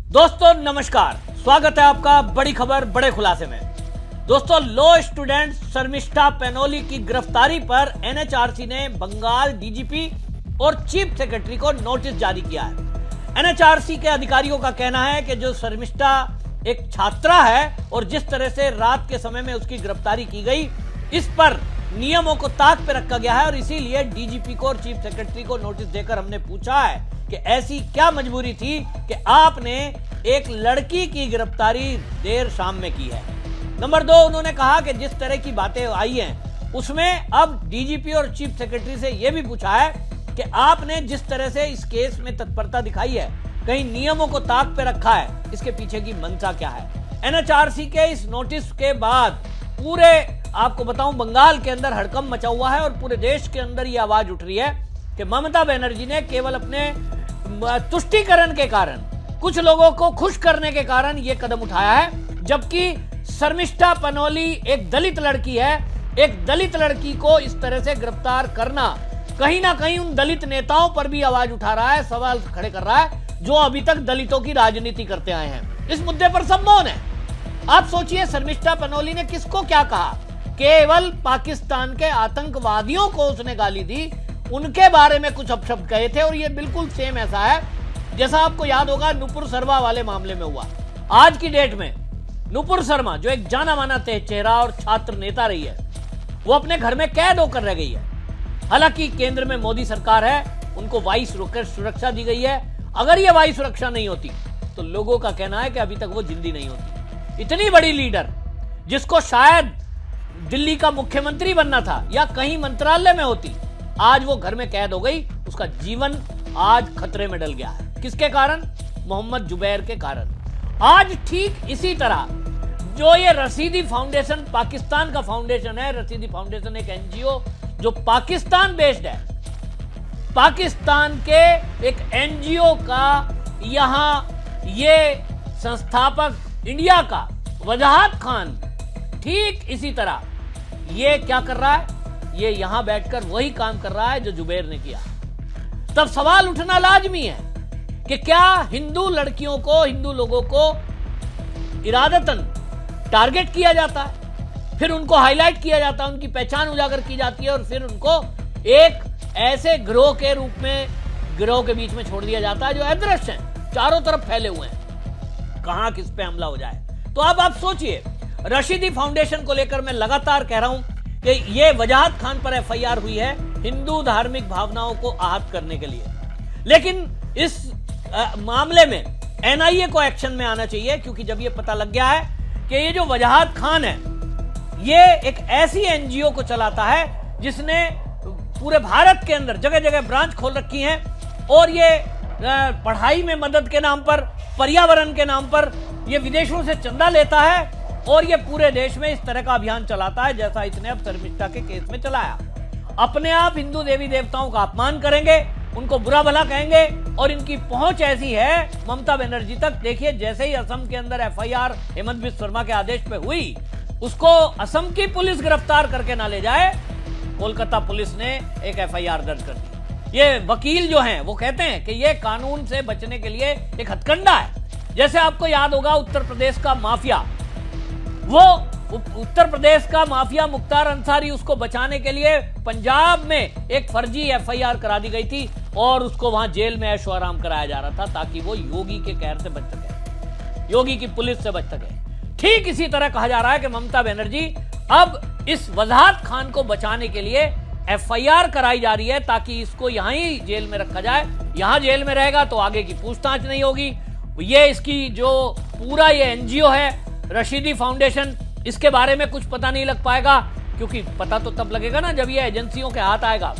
दोस्तों नमस्कार, स्वागत है आपका बड़ी खबर बड़े खुलासे में। दोस्तों, लॉ स्टूडेंट शर्मिष्ठा पैनोली की गिरफ्तारी पर एनएचआरसी ने बंगाल डीजीपी और चीफ सेक्रेटरी को नोटिस जारी किया है। एनएचआरसी के अधिकारियों का कहना है कि जो शर्मिष्ठा एक छात्रा है और जिस तरह से रात के समय में उसकी गिरफ्तारी की गई, इस पर नियमों को ताक पे रखा गया है और इसीलिए डीजीपी को और चीफ सेक्रेटरी को नोटिस देकर हमने पूछा है कि ऐसी क्या मजबूरी थी कि आपने एक लड़की की गिरफ्तारी देर शाम में की है। नंबर 2, उन्होंने कहा कि जिस तरह की बातें आई हैं उसमें अब डीजीपी और चीफ सेक्रेटरी से यह भी पूछा है कि आपने जिस तरह से इस केस में तत्परता दिखाई है, कहीं नियमों को ताक पे रखा है, इसके पीछे की मंशा क्या है। एनएचआरसी के इस नोटिस के बाद पूरे, आपको बताऊं, बंगाल के अंदर हड़कंप मचा हुआ है और पूरे देश के अंदर यह आवाज उठ रही है कि ममता बनर्जी ने केवल अपने तुष्टीकरण के कारण, कुछ लोगों को खुश करने के कारण यह कदम उठाया है, जबकि शर्मिष्ठा पैनोली एक दलित लड़की है। एक दलित लड़की को इस तरह से गिरफ्तार करना कहीं ना कहीं उन दलित नेताओं पर भी आवाज उठा रहा है, सवाल खड़े कर रहा है, जो अभी तक दलितों की राजनीति करते आए हैं। इस मुद्दे पर सब मौन है। आप सोचिए, शर्मिष्ठा पैनोली ने किसको क्या कहा? केवल पाकिस्तान के आतंकवादियों को उसने गाली दी, उनके बारे में कुछ अपशब्द कहे थे और ये बिल्कुल सेम ऐसा है जैसा आपको याद होगा नुपुर शर्मा वाले मामले में हुआ। आज की डेट में नुपुर शर्मा, जो एक जाना माना चेहरा और छात्र नेता रही है, वो अपने घर में कैद होकर रह गई है। हालांकि केंद्र में मोदी सरकार है, उनको वायु सुरक्षा दी गई है। अगर ये वायु सुरक्षा नहीं होती तो लोगों का कहना है कि अभी तक वो जिंदी नहीं होती। इतनी बड़ी लीडर, जिसको शायद दिल्ली का मुख्यमंत्री बनना था या कहीं मंत्रालय में होती, आज वो घर में कैद हो गई। उसका जीवन आज खतरे में डल गया है। किसके कारण? मोहम्मद जुबैर के कारण। आज ठीक इसी तरह जो ये रशीदी फाउंडेशन, पाकिस्तान का फाउंडेशन है, रशीदी फाउंडेशन एक एनजीओ जो पाकिस्तान बेस्ड है, पाकिस्तान के एक एनजीओ का यहां ये संस्थापक इंडिया का वजाहत खान ठीक इसी तरह ये क्या कर रहा है? ये यहां बैठकर वही काम कर रहा है जो जुबैर ने किया। तब सवाल उठना लाजमी है कि क्या हिंदू लड़कियों को, हिंदू लोगों को इरादतन टारगेट किया जाता है, फिर उनको हाईलाइट किया जाता है, उनकी पहचान उजागर की जाती है और फिर उनको एक ऐसे गिरोह के रूप में, गिरोह के बीच में छोड़ दिया जाता है जो अदृश्य हैं, चारों तरफ फैले हुए हैं, कहां किस पे हमला हो जाए। तो अब आप सोचिए, रशीदी फाउंडेशन को लेकर मैं लगातार कह रहा हूं कि यह वजाहत खान पर एफआईआर हुई है हिंदू धार्मिक भावनाओं को आहत करने के लिए, लेकिन इस मामले में एनआईए को एक्शन में आना चाहिए, क्योंकि जब यह पता लग गया है कि ये जो वजाहत खान है ये एक ऐसी एनजीओ को चलाता है जिसने पूरे भारत के अंदर जगह जगह ब्रांच खोल रखी हैं और ये पढ़ाई में मदद के नाम पर, पर्यावरण के नाम पर ये विदेशों से चंदा लेता है और ये पूरे देश में इस तरह का अभियान चलाता है जैसा इसने अब शर्मिष्ठा के केस में चलाया। अपने आप हिंदू देवी देवताओं का अपमान करेंगे, उनको बुरा भला कहेंगे और इनकी पहुंच ऐसी है ममता बनर्जी तक। देखिए, जैसे ही असम के अंदर एफआईआर हेमंत बिस्व शर्मा के आदेश पे हुई, उसको असम की पुलिस गिरफ्तार करके ना ले जाए, कोलकाता पुलिस ने एक एफआईआर दर्ज कर दी। ये वकील जो हैं वो कहते हैं कि ये कानून से बचने के लिए एक हथकंडा है। जैसे आपको याद होगा, उत्तर प्रदेश का माफिया, वो उत्तर प्रदेश का माफिया मुख्तार अंसारी, उसको बचाने के लिए पंजाब में एक फर्जी एफआईआर करा दी गई थी और उसको वहां जेल में ऐशो आराम कराया जा रहा था ताकि वो योगी के कहर से बच सके, योगी की पुलिस से बच सके। ठीक इसी तरह कहा जा रहा है कि ममता बनर्जी अब इस वजाहत खान को बचाने के लिए एफआईआर कराई जा रही है ताकि इसको यहां ही जेल में रखा जाए। यहां जेल में रहेगा तो आगे की पूछताछ नहीं होगी। ये इसकी जो पूरा ये एनजीओ है रशीदी फाउंडेशन, इसके बारे में कुछ पता नहीं लग पाएगा, क्योंकि पता तो तब लगेगा ना जब ये एजेंसियों के हाथ आएगा।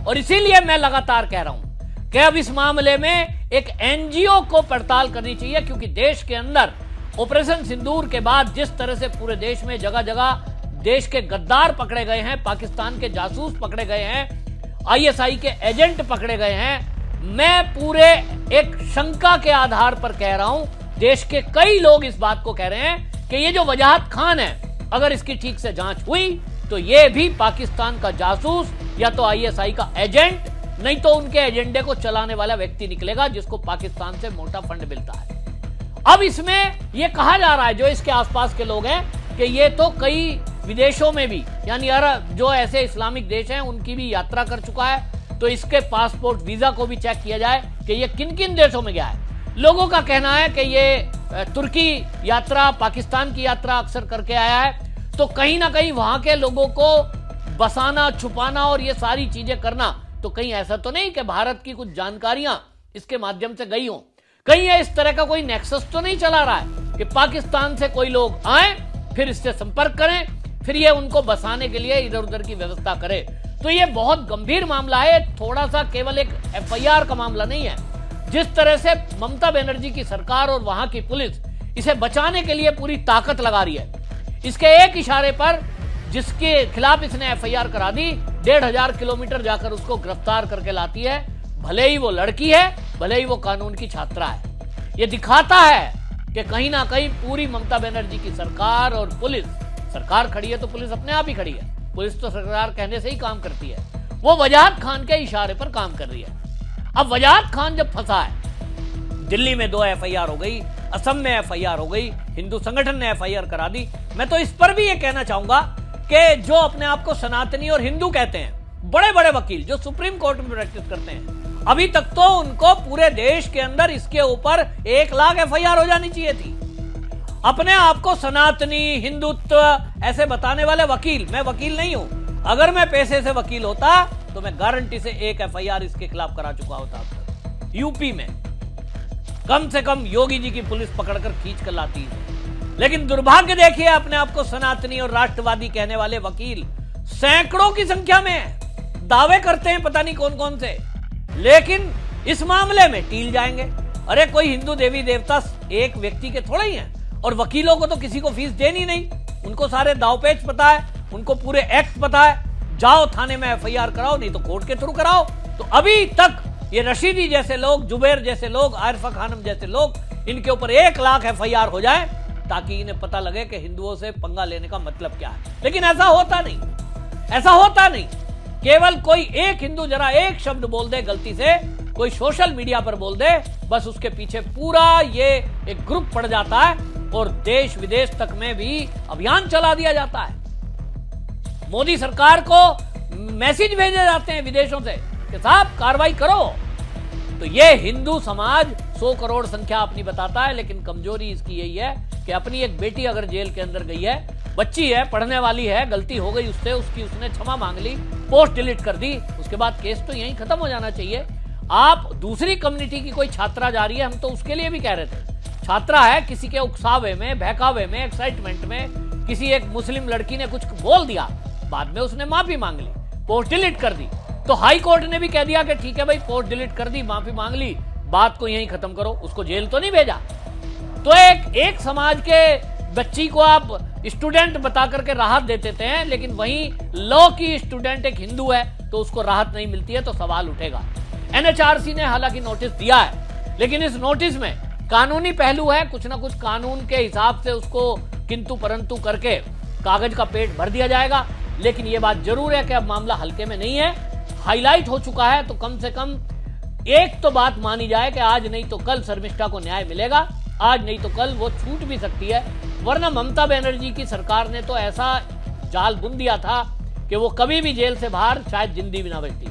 और इसीलिए मैं लगातार कह रहा हूं कि अब इस मामले में एक एनजीओ को पड़ताल करनी चाहिए, क्योंकि देश के अंदर ऑपरेशन सिंदूर के बाद जिस तरह से पूरे देश में जगह जगह देश के गद्दार पकड़े गए हैं, पाकिस्तान के जासूस पकड़े गए हैं, आईएसआई के एजेंट पकड़े गए हैं, मैं पूरे एक शंका के आधार पर कह रहा हूं, देश के कई लोग इस बात को कह रहे हैं कि ये जो वजाहत खान है, अगर इसकी ठीक से जांच हुई तो ये भी पाकिस्तान का जासूस या तो आईएसआई का एजेंट, नहीं तो उनके एजेंडे को चलाने वाला व्यक्ति निकलेगा जिसको पाकिस्तान से मोटा फंड मिलता है। अब इसमें यह कहा जा रहा है, जो इसके आसपास के लोग हैं, कि ये तो कई विदेशों में भी, यानी अरब जो ऐसे इस्लामिक देश हैं उनकी भी यात्रा कर चुका है, तो इसके पासपोर्ट वीजा को भी चेक किया जाए कि ये किन किन देशों में गया है। लोगों का कहना है कि ये तुर्की यात्रा, पाकिस्तान की यात्रा अक्सर करके आया है, तो कहीं ना कहीं वहां के लोगों को बसाना, छुपाना और ये सारी चीजें करना, तो कहीं ऐसा तो नहीं कि भारत की कुछ जानकारियां इसके माध्यम से गई हो, कहीं ये इस तरह का कोई नेक्सस तो नहीं चला रहा है कि पाकिस्तान से कोई लोग आए, फिर इससे संपर्क करें, फिर ये उनको बसाने के लिए इधर उधर की व्यवस्था करे। तो ये बहुत गंभीर मामला है, थोड़ा सा केवल एक एफआईआर का मामला नहीं है। जिस तरह से ममता बनर्जी की सरकार और वहां की पुलिस इसे बचाने के लिए पूरी ताकत लगा रही है, इसके एक इशारे पर जिसके खिलाफ इसने एफआईआर करा दी, 1500 किलोमीटर जाकर उसको गिरफ्तार करके लाती है, भले ही वो लड़की है, भले ही वो कानून की छात्रा है। ये दिखाता है कि कहीं ना कहीं पूरी ममता बनर्जी की सरकार और पुलिस, सरकार खड़ी है तो पुलिस अपने आप ही खड़ी है, पुलिस तो सरकार कहने से ही काम करती है, वो वजाहत खान के इशारे पर काम कर रही है। अब वजाहत खान जब फंसा है, दिल्ली में 2 एफआईआर हो गई, असम में एफआईआर हो गई, हिंदू संगठन ने एफआईआर करा दी। मैं तो इस पर भी ये कहना चाहूंगा कि जो अपने आप को सनातनी और हिंदू कहते हैं, बड़े बड़े वकील जो सुप्रीम कोर्ट में प्रैक्टिस करते हैं, अभी तक तो उनको पूरे देश के अंदर इसके ऊपर 1 लाख एफआईआर हो जानी चाहिए थी। अपने आप को सनातनी, हिंदुत्व ऐसे बताने वाले वकील, मैं वकील नहीं हूं, अगर मैं पैसे से वकील होता तो मैं गारंटी से 1 एफआईआर इसके खिलाफ करा चुका होता। यूपी में कम से कम योगी जी की पुलिस पकड़कर खींच कर लाती है। लेकिन दुर्भाग्य देखिए, अपने आप को सनातनी और राष्ट्रवादी कहने वाले वकील सैकड़ों की संख्या में दावे करते हैं, पता नहीं कौन कौन से, लेकिन इस मामले में टील जाएंगे। अरे कोई हिंदू देवी देवता एक व्यक्ति के थोड़े ही हैं, और वकीलों को तो किसी को फीस देनी नहीं, उनको सारे दावपेच पता है, उनको पूरे एक्ट पता है, जाओ थाने में एफआईआर कराओ, नहीं तो कोर्ट के थ्रू कराओ। तो अभी तक ये रशीदी जैसे लोग, जुबैर जैसे लोग, आरिफा खानम जैसे लोग, इनके ऊपर 1 लाख एफआईआर हो जाए ताकि इन्हें पता लगे कि हिंदुओं से पंगा लेने का मतलब क्या है। लेकिन ऐसा होता नहीं, ऐसा होता नहीं। केवल कोई एक हिंदू जरा एक शब्द बोल दे गलती से, कोई सोशल मीडिया पर बोल दे, बस उसके पीछे पूरा ये एक ग्रुप पड़ जाता है और देश विदेश तक में भी अभियान चला दिया जाता है। मोदी सरकार को मैसेज भेजे जाते हैं विदेशों से कि साहब कार्रवाई करो। तो ये हिंदू समाज 100 करोड़ संख्या अपनी बताता है, लेकिन कमजोरी इसकी यही है कि अपनी एक बेटी अगर जेल के अंदर गई है, बच्ची है, पढ़ने वाली है, गलती हो गई उससे, उसने क्षमा मांग ली, पोस्ट डिलीट कर दी, उसके बाद केस तो यहीं खत्म हो जाना चाहिए। आप दूसरी कम्युनिटी की कोई छात्रा जा रही है, हम तो उसके लिए भी कह रहे थे, छात्रा है, किसी के उकसावे में, बहकावे में, एक्साइटमेंट में किसी एक मुस्लिम लड़की ने कुछ बोल दिया, बाद में उसने माफी मांग ली, पोस्ट डिलीट कर दी, तो हाई कोर्ट ने भी कह दिया कि ठीक है भाई, पोस्ट डिलीट कर दी, माफी मांग ली, बात को यहीं खत्म करो, उसको जेल तो नहीं भेजा। तो एक समाज के बच्ची को आप स्टूडेंट बता करके राहत देते थे, लेकिन वहीं लॉ की स्टूडेंट एक हिंदू है तो उसको राहत नहीं मिलती है, तो सवाल उठेगा। एनएचआरसी ने हालांकि नोटिस दिया है, लेकिन इस नोटिस में कानूनी पहलू है, कुछ ना कुछ कानून के हिसाब से उसको किंतु परंतु करके कागज का पेट भर दिया जाएगा। लेकिन यह बात जरूर है कि अब मामला हल्के में नहीं है, हाईलाइट हो चुका है, तो कम से कम एक तो बात मानी जाए कि आज नहीं तो कल शर्मिष्ठा को न्याय मिलेगा, आज नहीं तो कल वो छूट भी सकती है। वरना ममता बनर्जी की सरकार ने तो ऐसा जाल बुन दिया था कि वो कभी भी जेल से बाहर शायद जिंदी भी ना बचती।